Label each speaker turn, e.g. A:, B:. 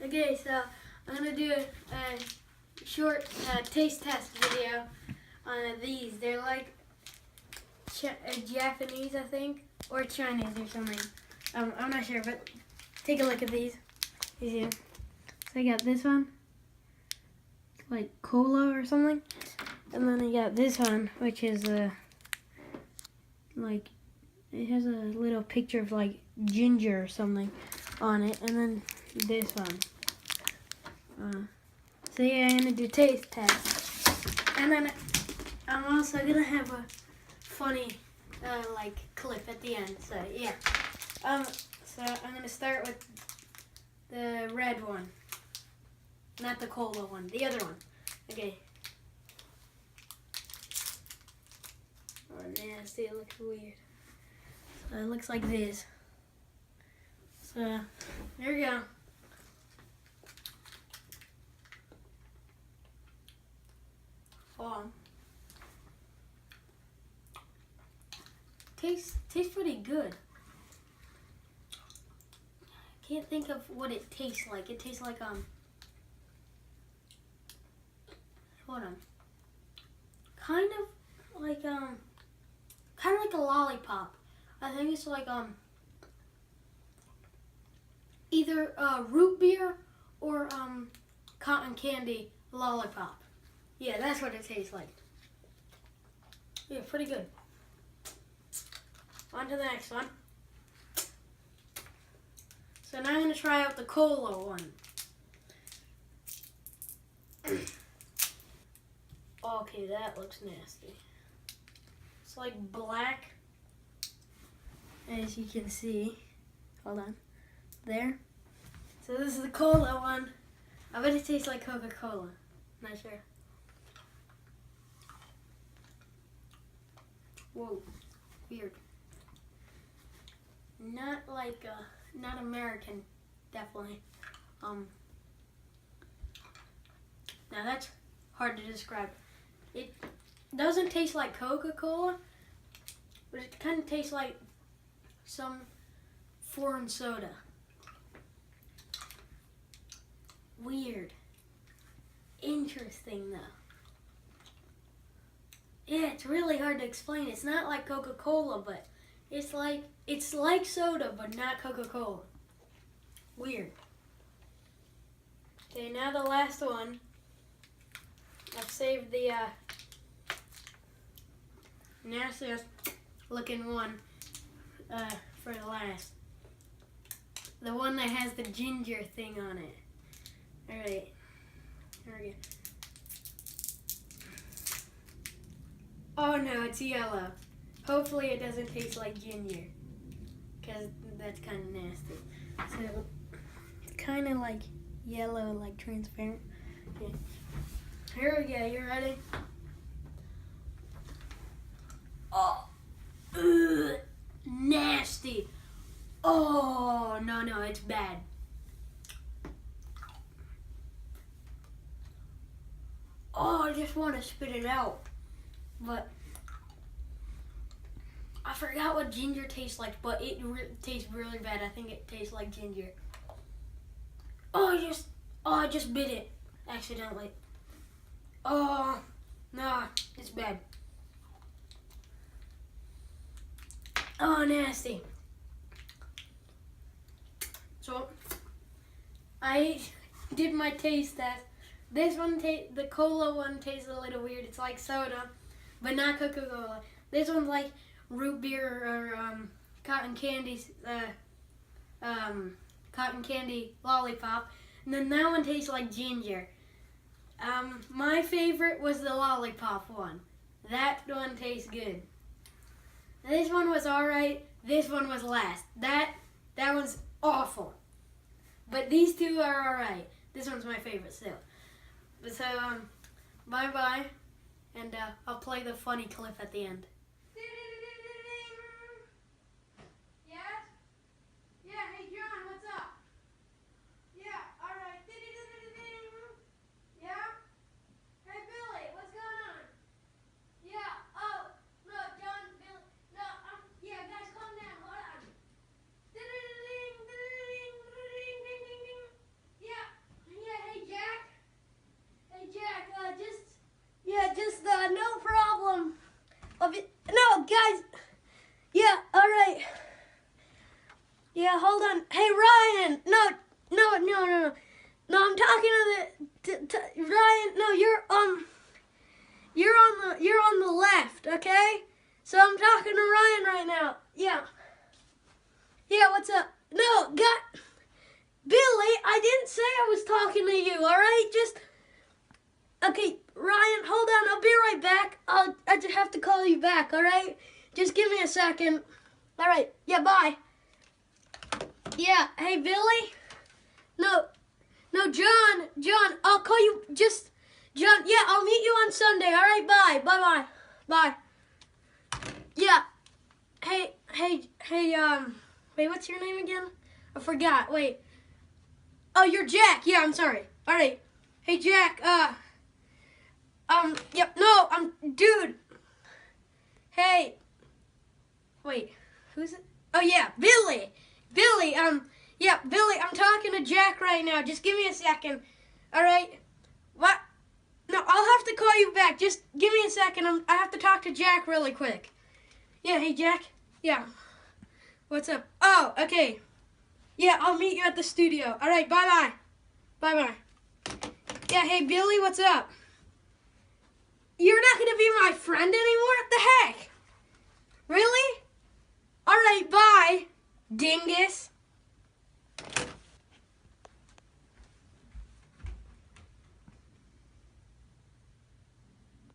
A: Okay, so I'm gonna do a short taste test video on these. They're like Japanese, I think, or Chinese or something. I'm not sure, but take a look at these. Easier. So I got this one, like cola or something, and then I got this one, which is like it has a little picture of like ginger or something on it, and then this one. So yeah, I'm gonna do taste test, and then I'm also gonna have a funny like clip at the end. So yeah, so I'm gonna start with the red one, not the cola one, the other one. Okay. Oh nasty! It looks weird. So it looks like this. So there we go. Tastes pretty good. Can't think of what it tastes like. It tastes like hold on. Kind of like a lollipop. I think it's like either root beer or cotton candy lollipop. Yeah, that's what it tastes like. Yeah, pretty good. On to the next one. So now I'm going to try out the cola one. Okay, that looks nasty. It's like black, as you can see. Hold on. There. So this is the cola one. I bet it tastes like Coca-Cola. Not sure. Whoa, weird. Not like, not American, definitely. Now that's hard to describe. It doesn't taste like Coca-Cola, but it kind of tastes like some foreign soda. Weird. Interesting though. Yeah, it's really hard to explain. It's not like Coca-Cola, but it's like soda, but not Coca-Cola. Weird. Okay, now the last one. I've saved the nastiest looking one for the last. The one that has the ginger thing on it. Alright. Here we go. Oh no, it's yellow. Hopefully it doesn't taste like ginger, because that's kind of nasty. So it's kind of like yellow, like transparent. Okay. Here we go. You ready? Oh, ugh, nasty. Oh no, it's bad. Oh, I just want to spit it out, but I forgot what ginger tastes like, but it tastes really bad. I think it tastes like ginger. Oh, I just bit it accidentally. Oh, no, it's bad. Oh, nasty. So, I did my taste test. This one, the cola one tastes a little weird. It's like soda, but not Coca-Cola. This one's like root beer or cotton candy lollipop, and then that one tastes like ginger. My favorite was the lollipop one. That one tastes good. This one was alright. This one was last. That one's awful. But these two are alright. This one's my favorite still. But so bye bye, and I'll play the funny clip at the end. No, I'm talking to Ryan. No, you're on the left, okay? So I'm talking to Ryan right now. Yeah. Yeah, what's up? No, Billy, I didn't say I was talking to you, all right? Just okay, Ryan, hold on. I'll be right back. I just have to call you back, all right? Just give me a second. All right. Yeah, bye. Yeah, hey, Billy? No, John, I'll call you John, yeah, I'll meet you on Sunday. All right, bye. Bye. Yeah. Hey, wait, what's your name again? I forgot. Wait. Oh, you're Jack. Yeah, I'm sorry. All right. Hey, Jack, yep, no, dude. Hey. Wait, who's it? Oh, yeah, Billy. Yeah, Billy, I'm talking to Jack right now. Just give me a second. All right? What? No, I'll have to call you back. Just give me a second. I have to talk to Jack really quick. Yeah, hey, Jack. Yeah. What's up? Oh, okay. Yeah, I'll meet you at the studio. All right, bye-bye. Bye-bye. Yeah, hey, Billy, what's up? You're not going to be my friend anymore? What the heck? Really? All right, bye, dingus.